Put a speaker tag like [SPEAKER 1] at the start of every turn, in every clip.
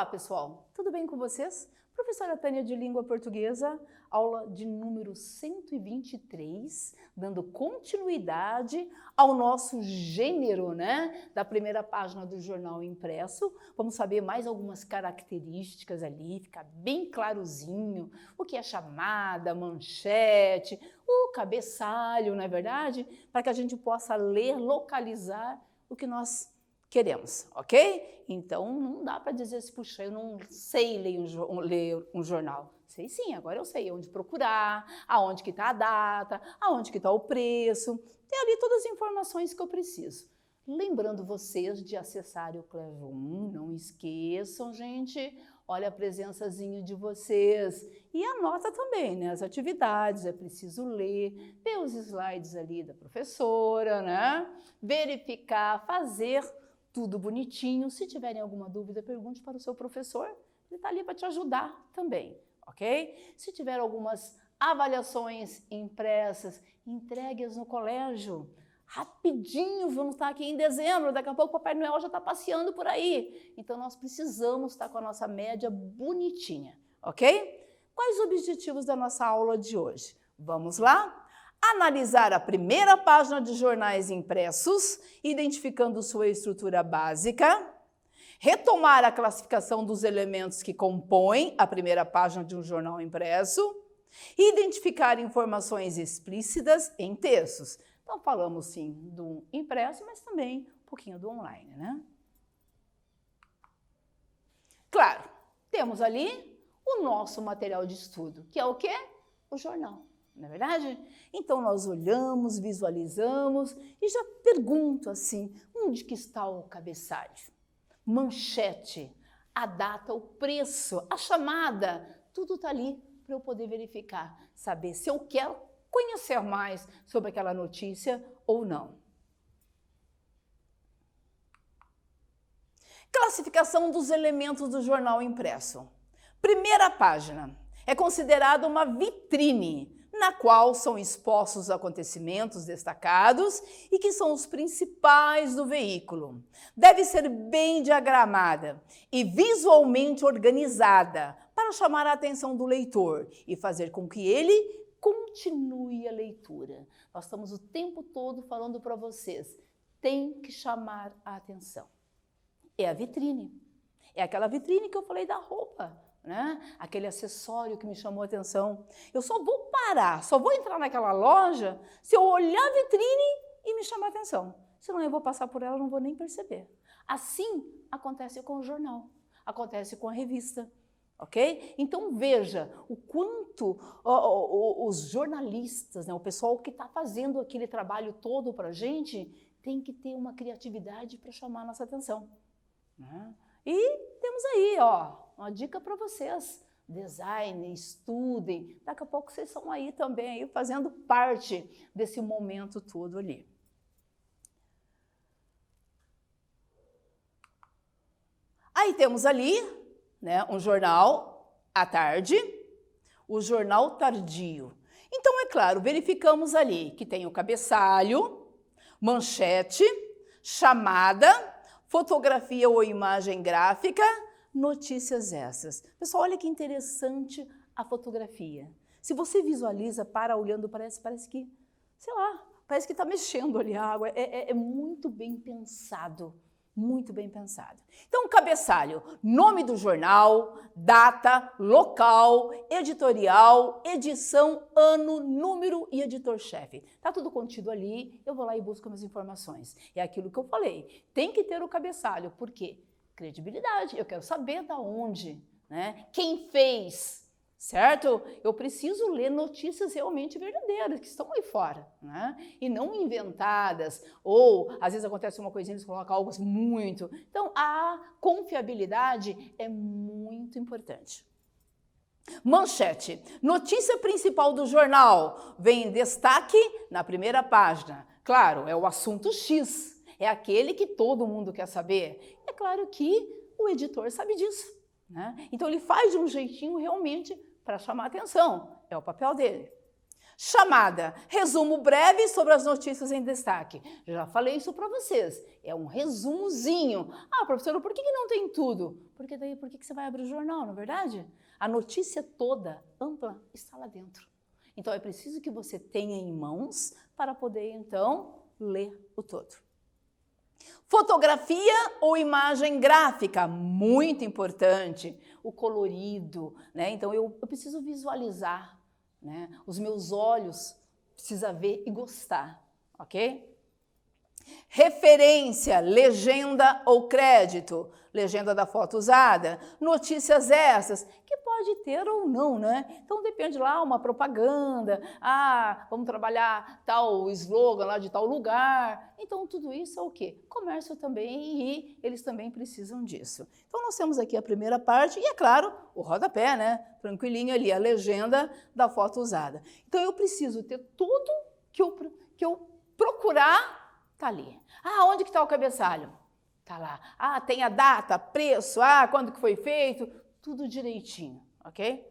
[SPEAKER 1] Olá, pessoal! Tudo bem com vocês? Professora Tânia de Língua Portuguesa, aula de número 123, dando continuidade ao nosso gênero, da primeira página do jornal impresso. Vamos saber mais algumas características ali, ficar bem clarozinho o que é chamada, manchete, o cabeçalho, não é verdade? Para que a gente possa ler, localizar o que nós queremos, ok? Então, não dá para dizer assim, puxa, eu não sei ler um jornal. Sei sim, agora eu sei onde procurar, aonde que está a data, aonde que está o preço. Tem ali todas as informações que eu preciso. Lembrando vocês de acessar o Clever 1, não esqueçam, gente. Olha a presençazinha de vocês. E anota também, as atividades, é preciso ler, ver os slides ali da professora, verificar, fazer tudo bonitinho. Se tiverem alguma dúvida, pergunte para o seu professor. Ele está ali para te ajudar também, ok? Se tiver algumas avaliações impressas, entregue-as no colégio. Rapidinho, vamos estar aqui em dezembro, daqui a pouco o Papai Noel já está passeando por aí. Então, nós precisamos estar com a nossa média bonitinha, ok? Quais os objetivos da nossa aula de hoje? Vamos lá? Analisar a primeira página de jornais impressos, identificando sua estrutura básica. Retomar a classificação dos elementos que compõem a primeira página de um jornal impresso. Identificar informações explícitas em textos. Então, falamos sim do impresso, mas também um pouquinho do online, Claro, temos ali o nosso material de estudo, que é o quê? O jornal, não é verdade? Então, nós olhamos, visualizamos e já pergunto assim, onde que está o cabeçalho? Manchete, a data, o preço, a chamada, tudo está ali para eu poder verificar, saber se eu quero conhecer mais sobre aquela notícia ou não. Classificação dos elementos do jornal impresso. Primeira página. É considerada uma vitrine, na qual são expostos os acontecimentos destacados e que são os principais do veículo. Deve ser bem diagramada e visualmente organizada para chamar a atenção do leitor e fazer com que ele continue a leitura. Nós estamos o tempo todo falando para vocês, tem que chamar a atenção. É a vitrine. É aquela vitrine que eu falei da roupa, aquele acessório que me chamou a atenção. Eu só vou parar, só vou entrar naquela loja se eu olhar a vitrine e me chamar a atenção. Senão eu vou passar por ela e não vou nem perceber. Assim acontece com o jornal, acontece com a revista. Ok? Então veja o quanto os jornalistas, o pessoal que está fazendo aquele trabalho todo para a gente, tem que ter uma criatividade para chamar a nossa atenção. E temos aí, uma dica para vocês. Design, estudem. Daqui a pouco vocês estão aí também, fazendo parte desse momento todo ali. Aí temos ali, um jornal à tarde, o jornal tardio. Então, é claro, verificamos ali que tem o cabeçalho, manchete, chamada, fotografia ou imagem gráfica, notícias extras. Pessoal, olha que interessante a fotografia. Se você visualiza, olhando, parece que, sei lá, parece que está mexendo ali a água. É muito bem pensado. Muito bem pensado. Então, cabeçalho, nome do jornal, data, local, editorial, edição, ano, número e editor-chefe. Tá tudo contido ali, eu vou lá e busco as informações. É aquilo que eu falei, tem que ter o cabeçalho, por quê? Credibilidade, eu quero saber da onde, quem fez, certo? Eu preciso ler notícias realmente verdadeiras, que estão aí fora, e não inventadas, ou às vezes acontece uma coisinha, eles colocam algo muito. Então, a confiabilidade é muito importante. Manchete. Notícia principal do jornal vem em destaque na primeira página. Claro, é o assunto X, é aquele que todo mundo quer saber. É claro que o editor sabe disso, Então, ele faz de um jeitinho realmente para chamar a atenção, é o papel dele. Chamada, resumo breve sobre as notícias em destaque. Já falei isso para vocês, é um resumozinho. Ah, professora, por que não tem tudo? Porque daí, por que você vai abrir o jornal, não é verdade? A notícia toda, ampla, está lá dentro. Então, é preciso que você tenha em mãos para poder, então, ler o todo. Fotografia ou imagem gráfica, muito importante. O colorido, né? Então, eu preciso visualizar. Né? Os meus olhos precisam ver e gostar, ok? Referência, legenda ou crédito, legenda da foto usada, notícias essas, que pode ter ou não, né? Então depende lá, uma propaganda, vamos trabalhar tal slogan lá de tal lugar. Então tudo isso é o quê? Comércio também, e eles também precisam disso. Então nós temos aqui a primeira parte e, é claro, o rodapé, né? Tranquilinho ali, a legenda da foto usada. Então eu preciso ter tudo que eu procurar. Tá ali. Onde que está o cabeçalho? Tá lá. Tem a data, preço, quando que foi feito, tudo direitinho, ok?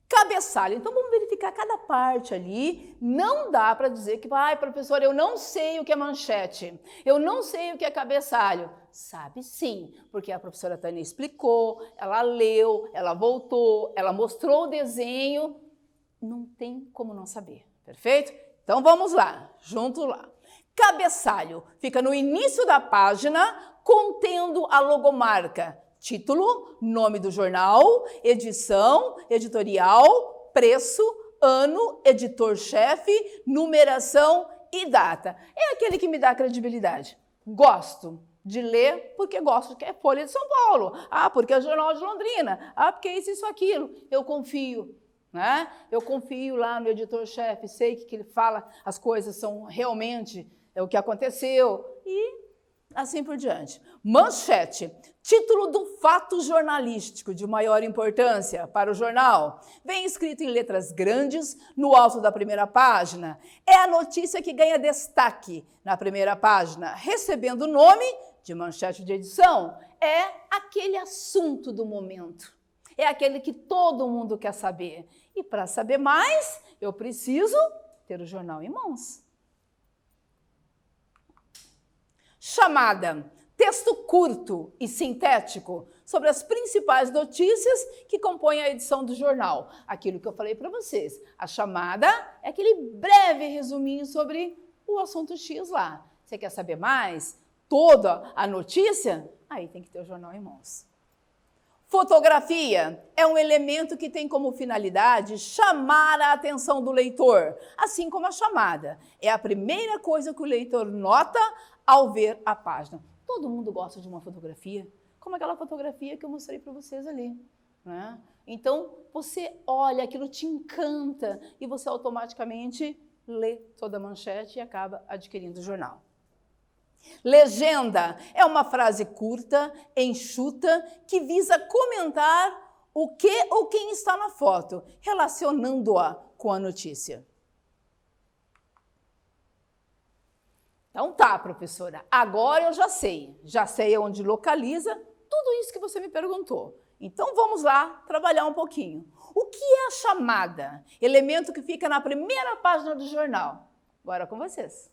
[SPEAKER 1] Cabeçalho. Então, vamos verificar cada parte ali. Não dá para dizer que, professora, eu não sei o que é manchete, eu não sei o que é cabeçalho. Sabe sim, porque a professora Tânia explicou, ela leu, ela voltou, ela mostrou o desenho. Não tem como não saber, perfeito? Então, vamos lá, junto lá. Cabeçalho fica no início da página, contendo a logomarca. Título, nome do jornal, edição, editorial, preço, ano, editor-chefe, numeração e data. É aquele que me dá credibilidade. Gosto de ler porque gosto, que é Folha de São Paulo. Porque é Jornal de Londrina. Porque é isso, aquilo. Eu confio. Né? Eu confio lá no editor-chefe, sei que ele fala, as coisas são realmente o que aconteceu e assim por diante. Manchete, título do fato jornalístico de maior importância para o jornal. Vem escrito em letras grandes no alto da primeira página. É a notícia que ganha destaque na primeira página, recebendo o nome de manchete de edição. É aquele assunto do momento. É aquele que todo mundo quer saber. E para saber mais, eu preciso ter o jornal em mãos. Chamada, texto curto e sintético sobre as principais notícias que compõem a edição do jornal. Aquilo que eu falei para vocês. A chamada é aquele breve resuminho sobre o assunto X lá. Você quer saber mais? Toda a notícia? Aí tem que ter o jornal em mãos. Fotografia é um elemento que tem como finalidade chamar a atenção do leitor, assim como a chamada. É a primeira coisa que o leitor nota ao ver a página. Todo mundo gosta de uma fotografia, como aquela fotografia que eu mostrei para vocês ali, né? Então, você olha, aquilo te encanta e você automaticamente lê toda a manchete e acaba adquirindo o jornal. Legenda é uma frase curta, enxuta, que visa comentar o que ou quem está na foto, relacionando-a com a notícia. Então tá, professora, agora eu já sei onde localiza tudo isso que você me perguntou. Então vamos lá trabalhar um pouquinho. O que é a chamada? Elemento que fica na primeira página do jornal. Bora com vocês.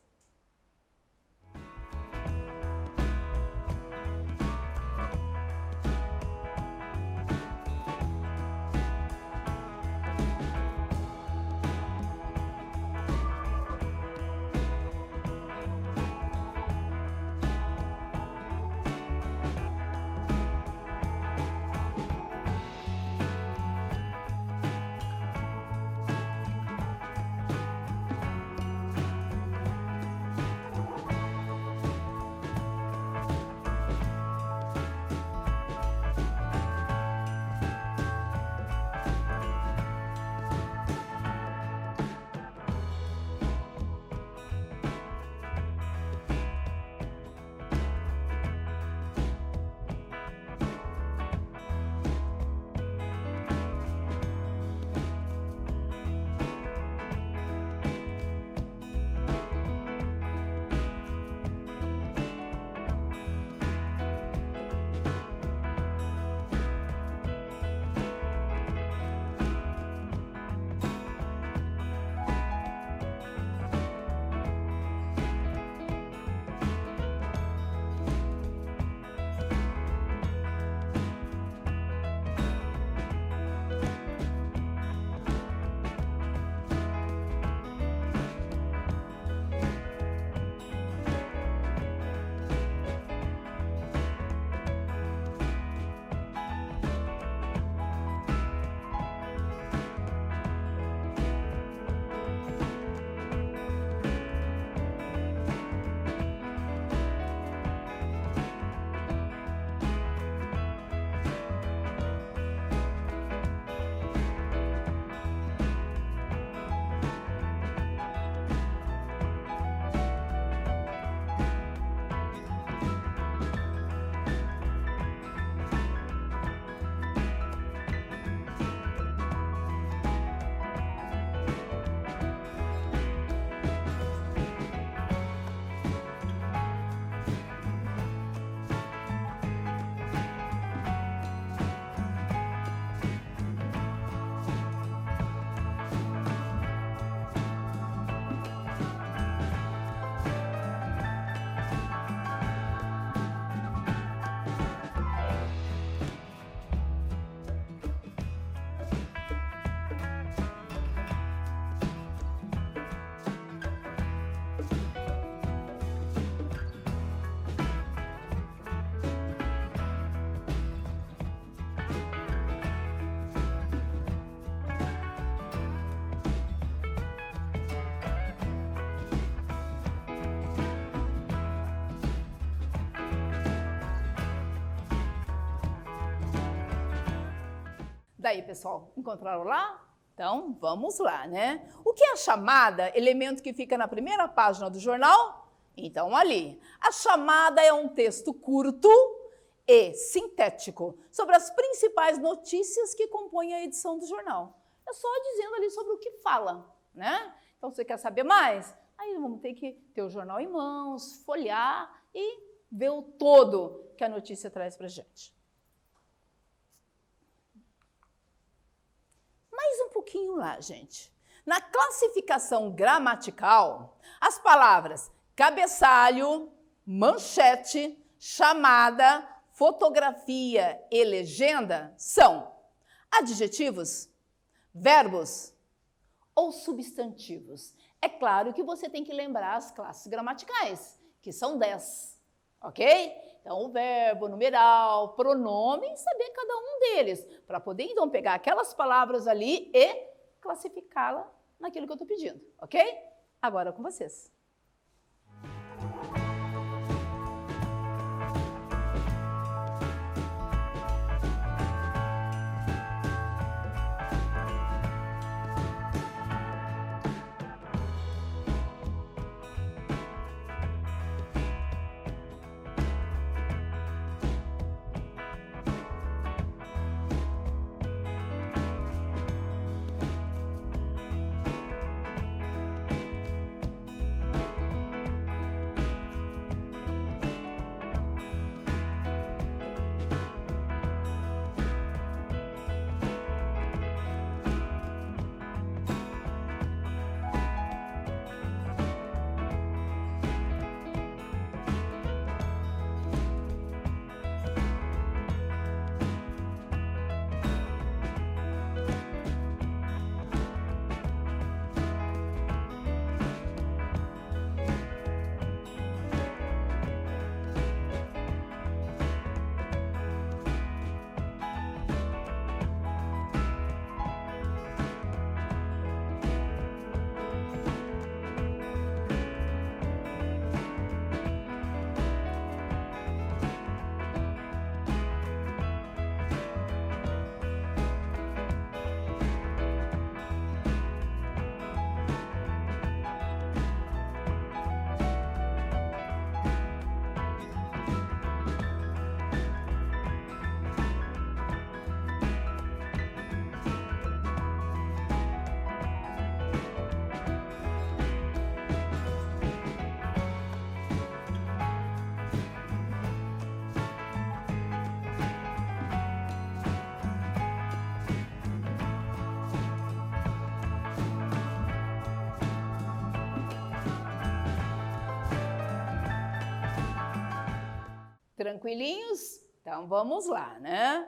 [SPEAKER 1] Daí, pessoal, encontraram lá? Então, vamos lá, né? O que é a chamada? Elemento que fica na primeira página do jornal? Então, ali. A chamada é um texto curto e sintético sobre as principais notícias que compõem a edição do jornal. É só dizendo ali sobre o que fala, né? Então, você quer saber mais? Aí vamos ter que ter o jornal em mãos, folhear e ver o todo que a notícia traz para a gente. Mais um pouquinho lá, gente. Na classificação gramatical, as palavras cabeçalho, manchete, chamada, fotografia e legenda são adjetivos, verbos ou substantivos. É claro que você tem que lembrar as classes gramaticais, que são 10, ok? Então, o verbo, numeral, pronome, e saber cada um deles, para poder, então, pegar aquelas palavras ali e classificá-la naquilo que eu estou pedindo, ok? Agora com vocês. Tranquilinhos? Então, vamos lá, né?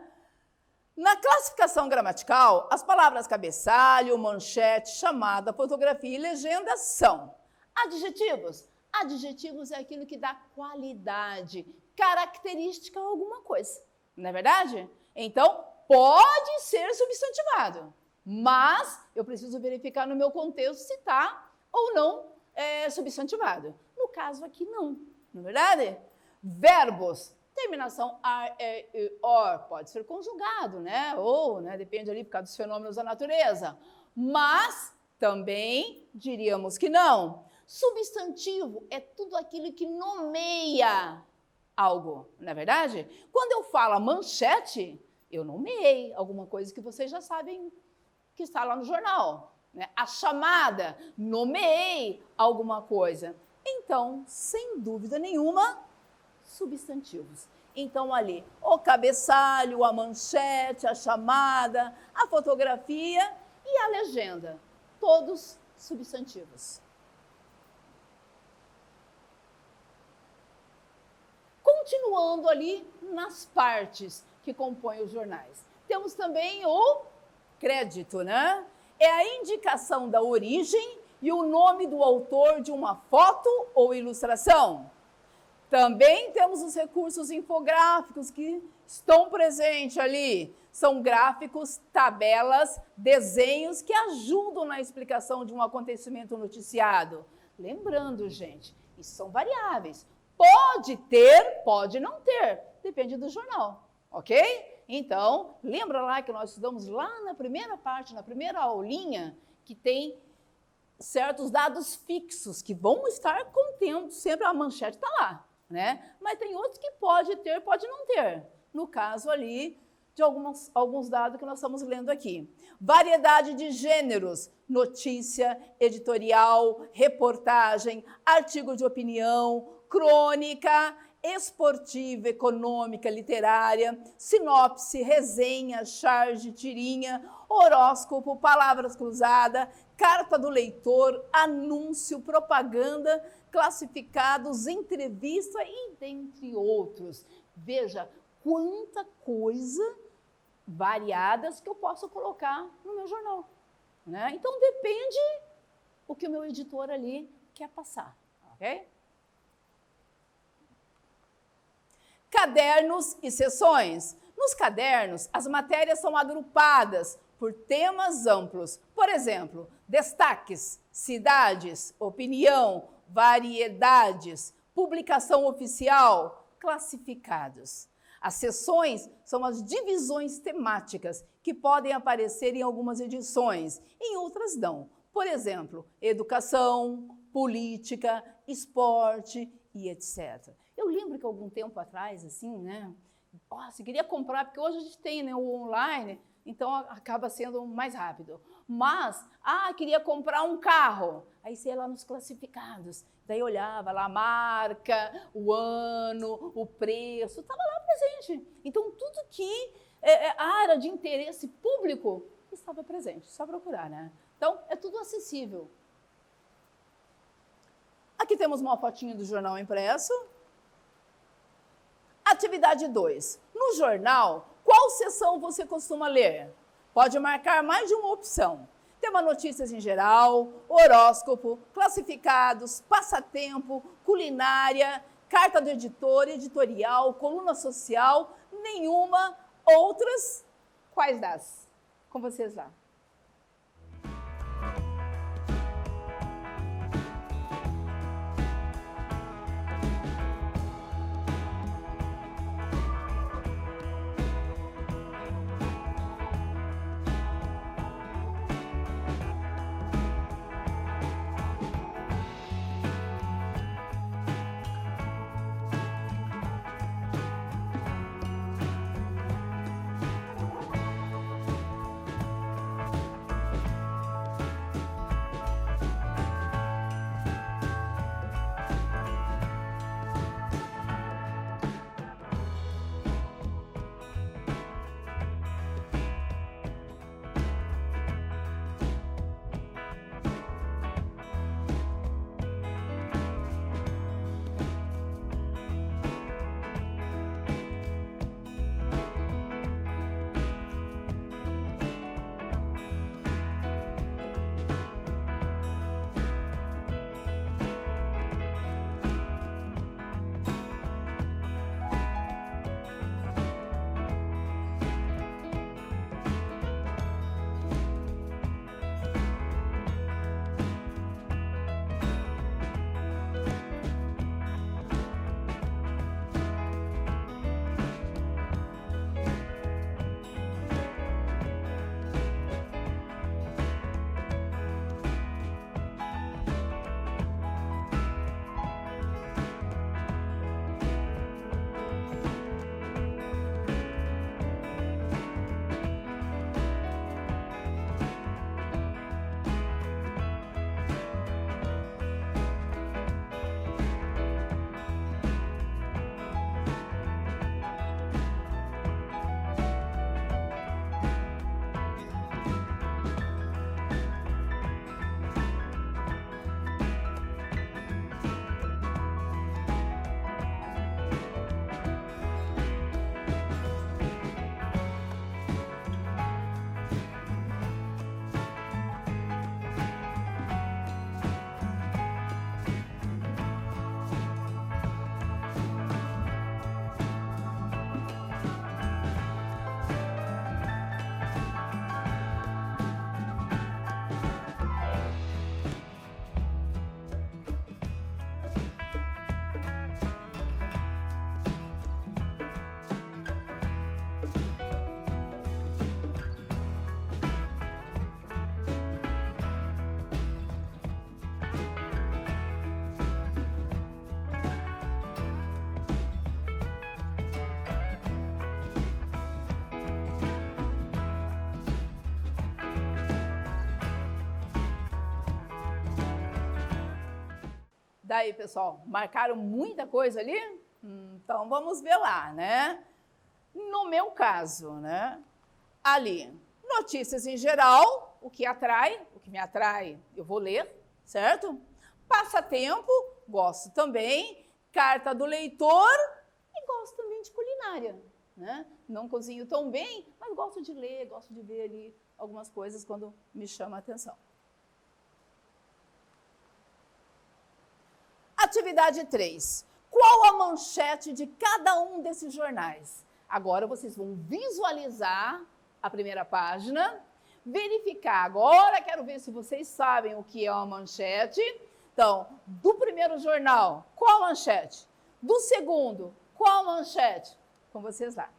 [SPEAKER 1] Na classificação gramatical, as palavras cabeçalho, manchete, chamada, fotografia e legenda são adjetivos. Adjetivos é aquilo que dá qualidade, característica a alguma coisa, não é verdade? Então, pode ser substantivado, mas eu preciso verificar no meu contexto se está ou não substantivado. No caso aqui, não é verdade? Verbos, terminação ar, e, or, pode ser conjugado, né? Ou, né, depende ali por causa dos fenômenos da natureza. Mas também diríamos que não. Substantivo é tudo aquilo que nomeia algo, não é verdade? Quando eu falo manchete, eu nomeei alguma coisa que vocês já sabem que está lá no jornal, né? A chamada, nomeei alguma coisa. Então, sem dúvida nenhuma, substantivos. Então, ali, o cabeçalho, a manchete, a chamada, a fotografia e a legenda. Todos substantivos. Continuando ali nas partes que compõem os jornais. Temos também o crédito, né? É a indicação da origem e o nome do autor de uma foto ou ilustração. Também temos os recursos infográficos que estão presentes ali. São gráficos, tabelas, desenhos que ajudam na explicação de um acontecimento noticiado. Lembrando, gente, isso são variáveis. Pode ter, pode não ter, depende do jornal, ok? Então, lembra lá que nós estudamos lá na primeira parte, na primeira aulinha, que tem certos dados fixos que vão estar contendo, sempre a manchete está lá, né? Mas tem outros que pode ter, pode não ter. No caso ali, de alguns dados que nós estamos lendo aqui. Variedade de gêneros, notícia, editorial, reportagem, artigo de opinião, crônica, esportiva, econômica, literária, sinopse, resenha, charge, tirinha, horóscopo, palavras cruzadas, carta do leitor, anúncio, propaganda, classificados, entrevista e dentre outros. Veja quanta coisa variadas que eu posso colocar no meu jornal, né? Então depende o que o meu editor ali quer passar, ok? Cadernos e sessões. Nos cadernos, as matérias são agrupadas por temas amplos. Por exemplo, destaques, cidades, opinião, variedades, publicação oficial, classificados. As seções são as divisões temáticas que podem aparecer em algumas edições, em outras não. Por exemplo, educação, política, esporte e etc. Eu lembro que algum tempo atrás, assim, né? Você queria comprar, porque hoje a gente tem, né, o online, então acaba sendo mais rápido. Mas, queria comprar um carro. Aí você ia lá nos classificados, daí olhava lá a marca, o ano, o preço, estava lá presente. Então, tudo que área de interesse público estava presente, só procurar, né? Então, é tudo acessível. Aqui temos uma fotinha do jornal impresso. Atividade 2. No jornal, qual seção você costuma ler? Pode marcar mais de uma opção. Tema notícias em geral, horóscopo, classificados, passatempo, culinária, carta do editor, editorial, coluna social, nenhuma, outras, quais das? Com vocês lá. Daí, pessoal, marcaram muita coisa ali? Então, vamos ver lá, né? No meu caso, né? Ali, notícias em geral, o que me atrai, eu vou ler, certo? Passatempo, gosto também. Carta do leitor e gosto também de culinária, né? Não cozinho tão bem, mas gosto de ler, gosto de ver ali algumas coisas quando me chama a atenção. Atividade 3. Qual a manchete de cada um desses jornais? Agora vocês vão visualizar a primeira página, verificar. Agora quero ver se vocês sabem o que é uma manchete. Então, do primeiro jornal, qual a manchete? Do segundo, qual a manchete? Com vocês lá.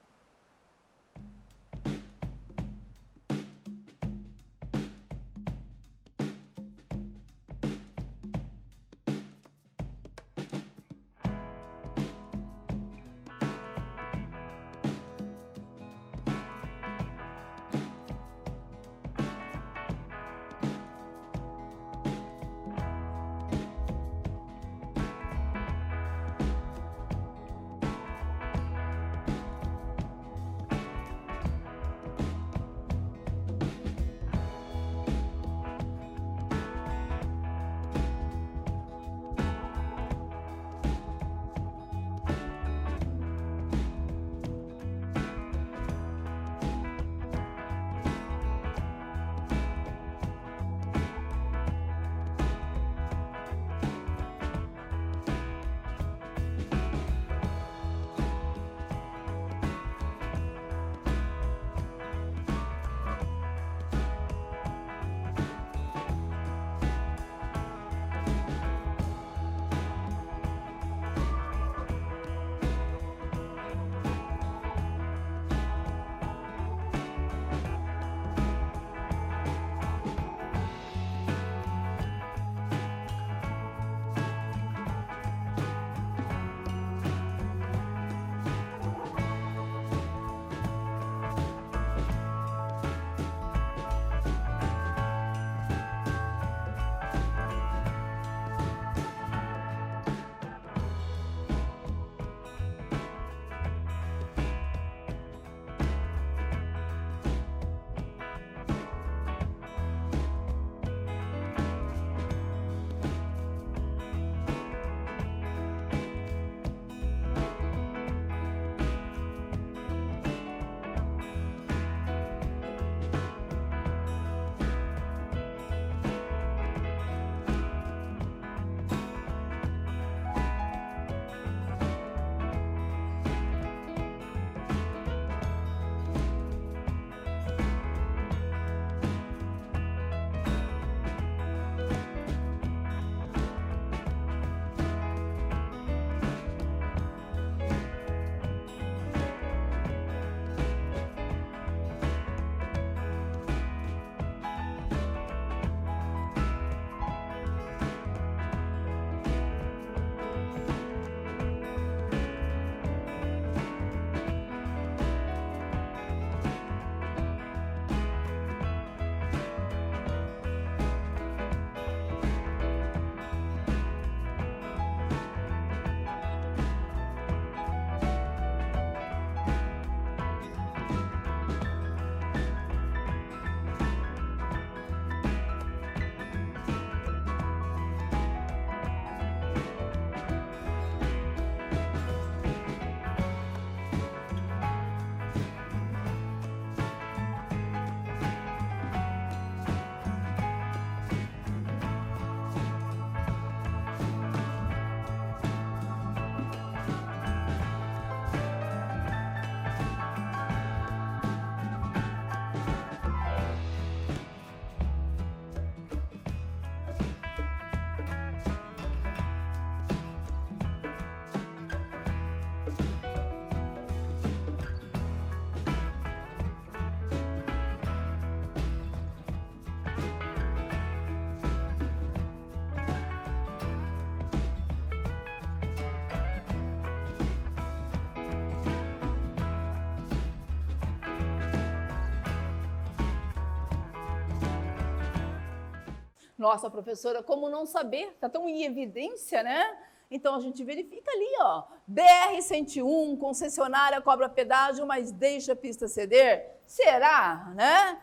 [SPEAKER 1] Nossa, professora, como não saber? Está tão em evidência, né? Então a gente verifica ali, ó, BR-101, concessionária cobra pedágio, mas deixa a pista ceder? Será, né?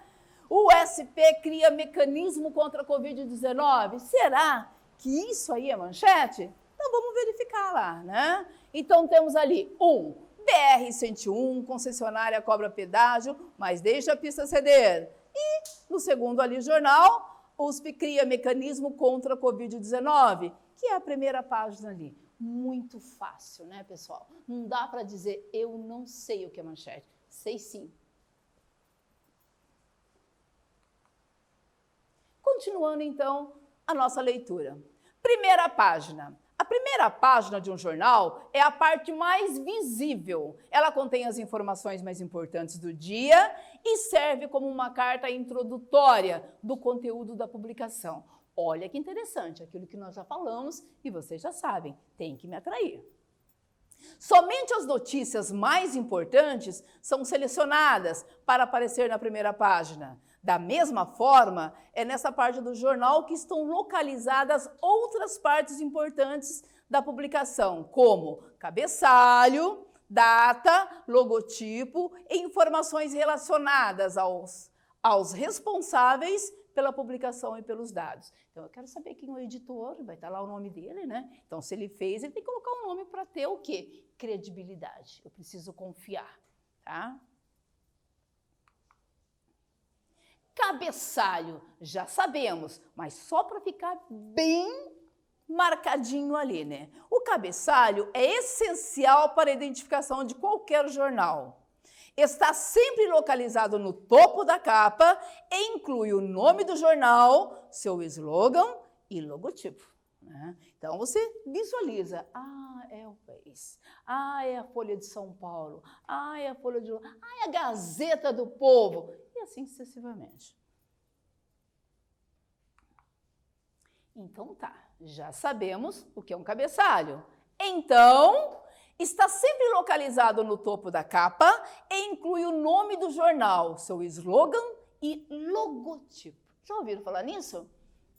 [SPEAKER 1] O SP cria mecanismo contra a Covid-19? Será que isso aí é manchete? Então vamos verificar lá, né? Então temos ali BR-101, concessionária cobra pedágio, mas deixa a pista ceder. E no segundo ali jornal, USP cria mecanismo contra a Covid-19, que é a primeira página ali. Muito fácil, né, pessoal? Não dá para dizer, eu não sei o que é manchete. Sei sim. Continuando, então, a nossa leitura. Primeira página. A primeira página de um jornal é a parte mais visível. Ela contém as informações mais importantes do dia e serve como uma carta introdutória do conteúdo da publicação. Olha que interessante, aquilo que nós já falamos e vocês já sabem, tem que me atrair. Somente as notícias mais importantes são selecionadas para aparecer na primeira página. Da mesma forma, é nessa parte do jornal que estão localizadas outras partes importantes da publicação, como cabeçalho, data, logotipo e informações relacionadas aos responsáveis pela publicação e pelos dados. Então, eu quero saber quem é o editor, vai estar lá o nome dele, né? Então, se ele fez, ele tem que colocar um nome para ter o quê? Credibilidade. Eu preciso confiar, tá? Cabeçalho, já sabemos, mas só para ficar bem marcadinho ali, né? O cabeçalho é essencial para a identificação de qualquer jornal. Está sempre localizado no topo da capa e inclui o nome do jornal, seu slogan e logotipo, né? Então, você visualiza, é o País, é a Folha de São Paulo, é a Folha de... é a Gazeta do Povo, e assim sucessivamente. Então tá, já sabemos o que é um cabeçalho. Então, está sempre localizado no topo da capa e inclui o nome do jornal, seu slogan e logotipo. Já ouviram falar nisso?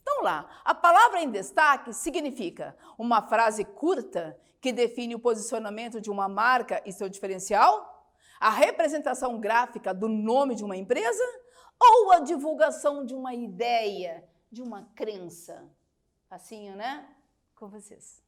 [SPEAKER 1] Então lá, a palavra em destaque significa uma frase curta que define o posicionamento de uma marca e seu diferencial, a representação gráfica do nome de uma empresa ou a divulgação de uma ideia, de uma crença. Facinho, né? Com vocês.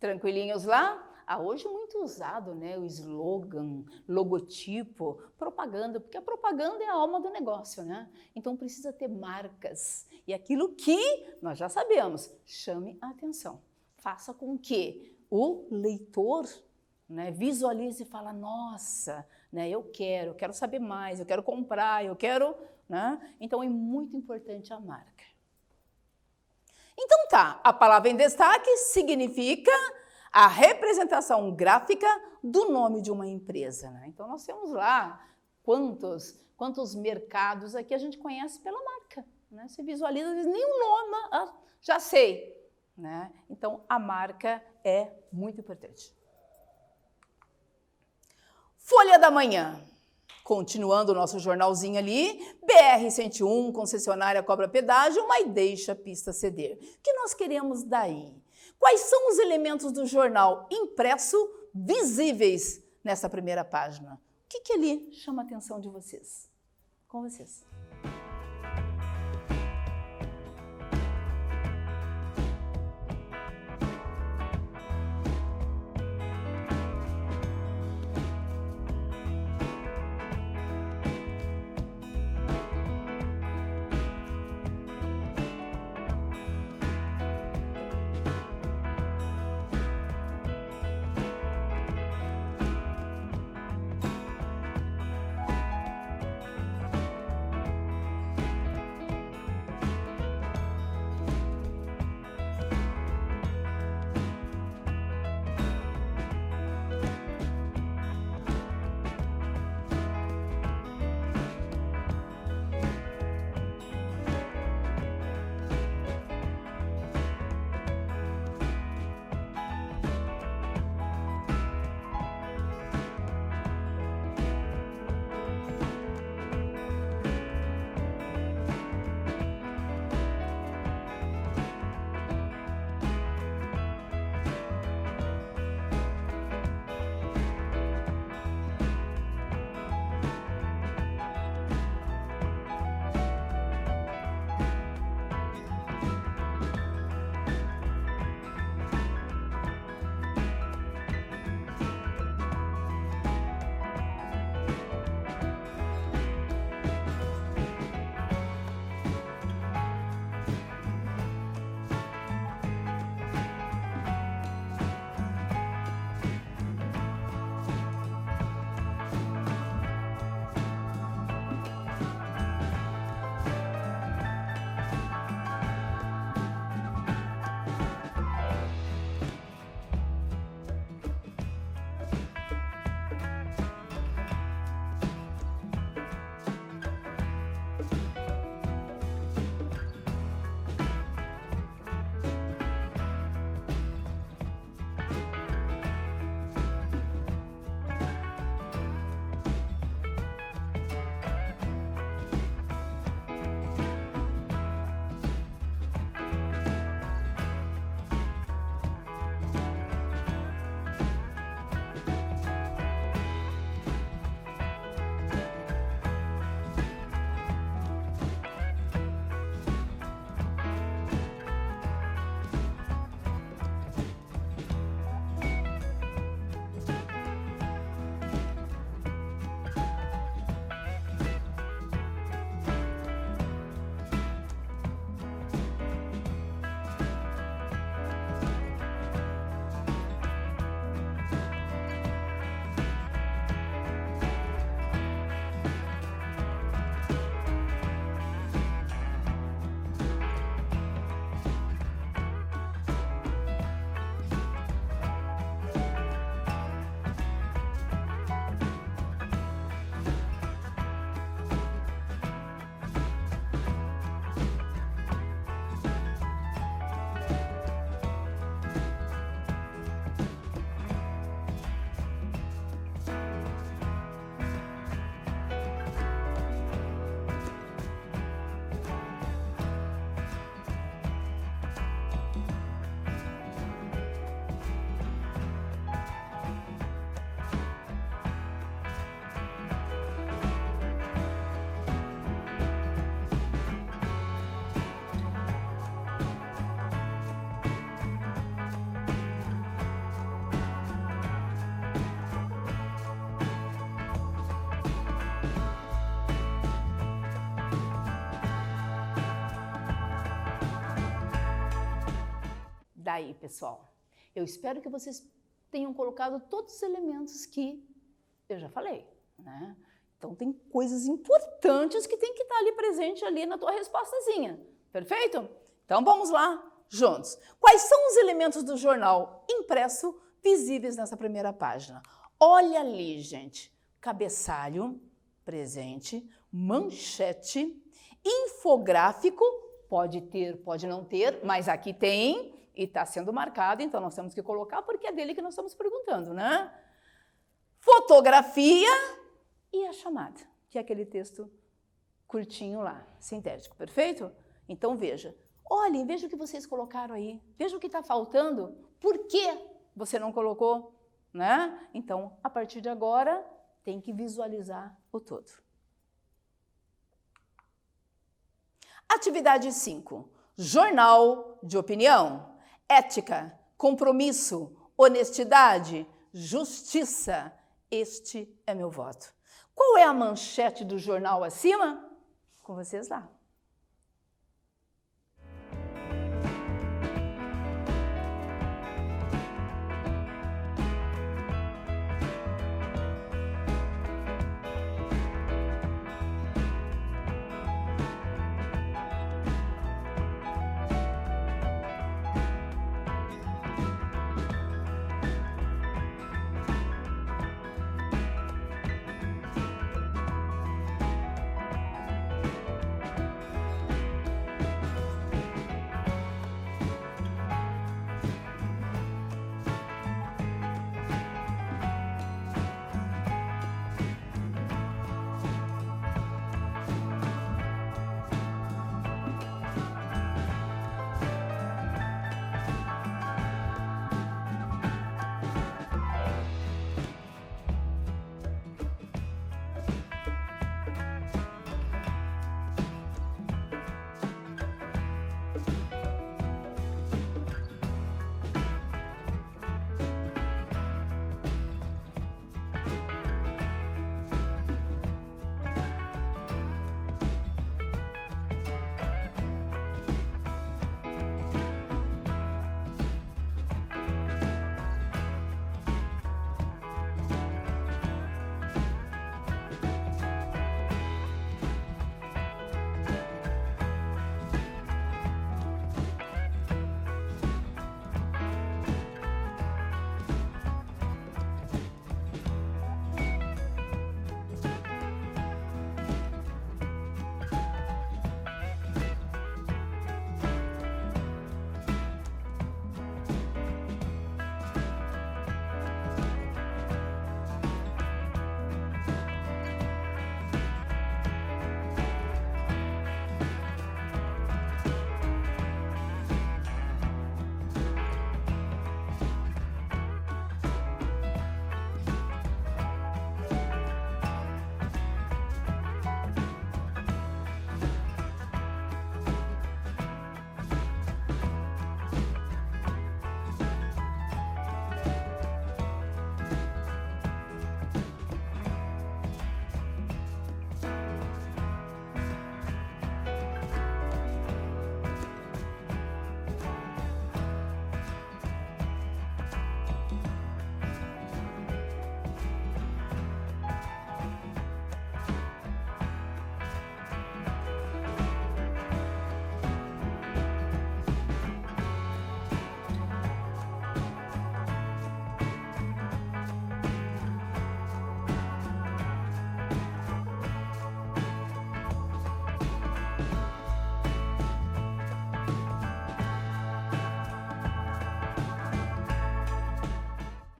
[SPEAKER 1] Tranquilinhos lá? Hoje muito muito usado, né, o slogan, logotipo, propaganda, porque a propaganda é a alma do negócio, né? Então precisa ter marcas. E aquilo que nós já sabemos, chame a atenção. Faça com que o leitor, né, visualize e fala, nossa, né, eu quero saber mais, eu quero comprar, eu quero, né? Então é muito importante a marca. Então tá, a palavra em destaque significa a representação gráfica do nome de uma empresa, né? Então nós temos lá quantos mercados aqui a gente conhece pela marca, né? Você visualiza, diz nem o nome, já sei, né? Então a marca é muito importante. Folha da Manhã. Continuando o nosso jornalzinho ali, BR-101, concessionária cobra pedágio, mas deixa a pista ceder. O que nós queremos daí? Quais são os elementos do jornal impresso visíveis nessa primeira página? O que ali chama a atenção de vocês? Com vocês. Aí, pessoal, eu espero que vocês tenham colocado todos os elementos que eu já falei, né? Então, tem coisas importantes que tem que estar ali presente ali na tua respostazinha, perfeito? Então, vamos lá, juntos. Quais são os elementos do jornal impresso visíveis nessa primeira página? Olha ali, gente, cabeçalho, presente, manchete, infográfico, pode ter, pode não ter, mas aqui tem e está sendo marcado, então nós temos que colocar porque é dele que nós estamos perguntando, né? Fotografia e a chamada, que é aquele texto curtinho lá, sintético, perfeito? Então veja, olhem, veja o que vocês colocaram aí, veja o que está faltando, por que você não colocou, né? Então, a partir de agora, tem que visualizar o todo. Atividade 5. Jornal de opinião. Ética, compromisso, honestidade, justiça. Este é meu voto. Qual é a manchete do jornal acima? Com vocês lá.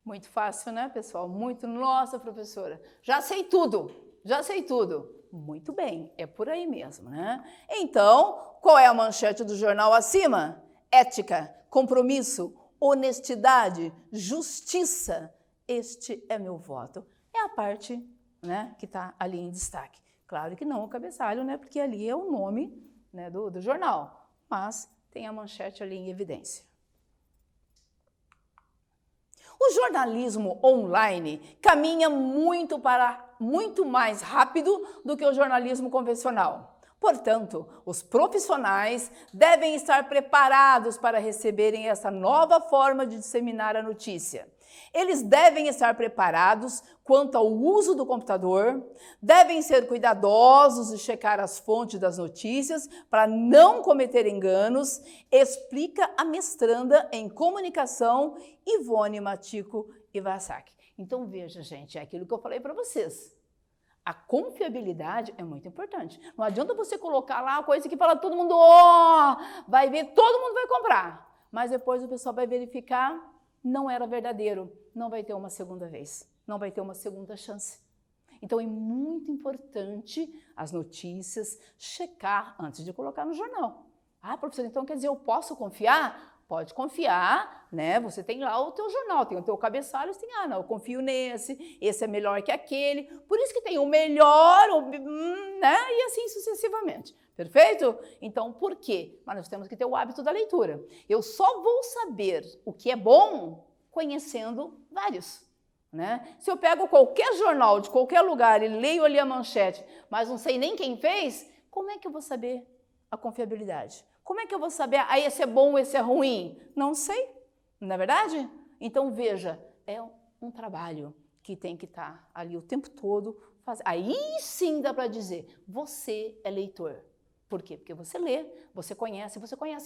[SPEAKER 1] Muito fácil, né, pessoal? Muito. Nossa, professora, já sei tudo, já sei tudo. Muito bem, é por aí mesmo, né? Então, qual é a manchete do jornal acima? Ética, compromisso, honestidade, justiça. Este é meu voto. É a parte, né, que está ali em destaque. Claro que não o cabeçalho, né, porque ali é o nome, né, do jornal, mas tem a manchete ali em evidência. O jornalismo online caminha muito mais rápido do que o jornalismo convencional. Portanto, os profissionais devem estar preparados para receberem essa nova forma de disseminar a notícia. Eles devem estar preparados quanto ao uso do computador, devem ser cuidadosos e checar as fontes das notícias para não cometer enganos, explica a mestranda em comunicação Ivone Matico Iwasaki. Então veja, gente, é aquilo que eu falei para vocês. A confiabilidade é muito importante. Não adianta você colocar lá a coisa que fala todo mundo, vai ver, todo mundo vai comprar. Mas depois o pessoal vai verificar, não era verdadeiro. Não vai ter uma segunda vez. Não vai ter uma segunda chance. Então é muito importante as notícias checar antes de colocar no jornal. Ah, professor, então quer dizer, eu posso confiar? Pode confiar, né? Você tem lá o teu jornal, tem o teu cabeçalho, você tem, não, eu confio nesse, esse é melhor que aquele. Por isso que tem o melhor, né? E assim sucessivamente. Perfeito? Então, por quê? Mas nós temos que ter o hábito da leitura. Eu só vou saber o que é bom conhecendo vários. Né? Se eu pego qualquer jornal de qualquer lugar e leio ali a manchete, mas não sei nem quem fez, como é que eu vou saber a confiabilidade? Como é que eu vou saber, esse é bom, esse é ruim? Não sei, não é verdade? Então, veja, é um trabalho que tem que estar ali o tempo todo. Aí sim dá para dizer, você é leitor. Por quê? Porque você lê, você conhece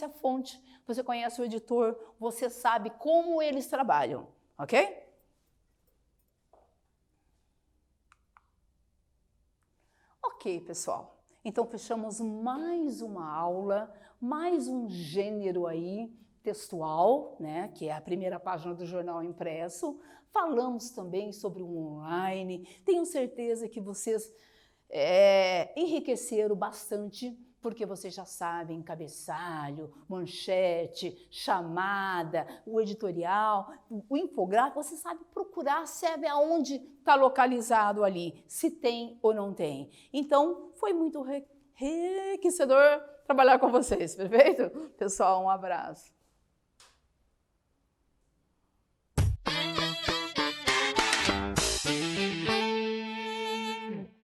[SPEAKER 1] a fonte, você conhece o editor, você sabe como eles trabalham, ok? Ok, pessoal. Então, fechamos mais uma aula, mais um gênero aí textual, né, que é a primeira página do jornal impresso. Falamos também sobre o online. Tenho certeza que vocês enriqueceram bastante, porque vocês já sabem cabeçalho, manchete, chamada, o editorial, o infográfico, você sabe procurar, sabe aonde está localizado ali, se tem ou não tem. Então, foi muito enriquecedor trabalhar com vocês, perfeito? Pessoal, um abraço.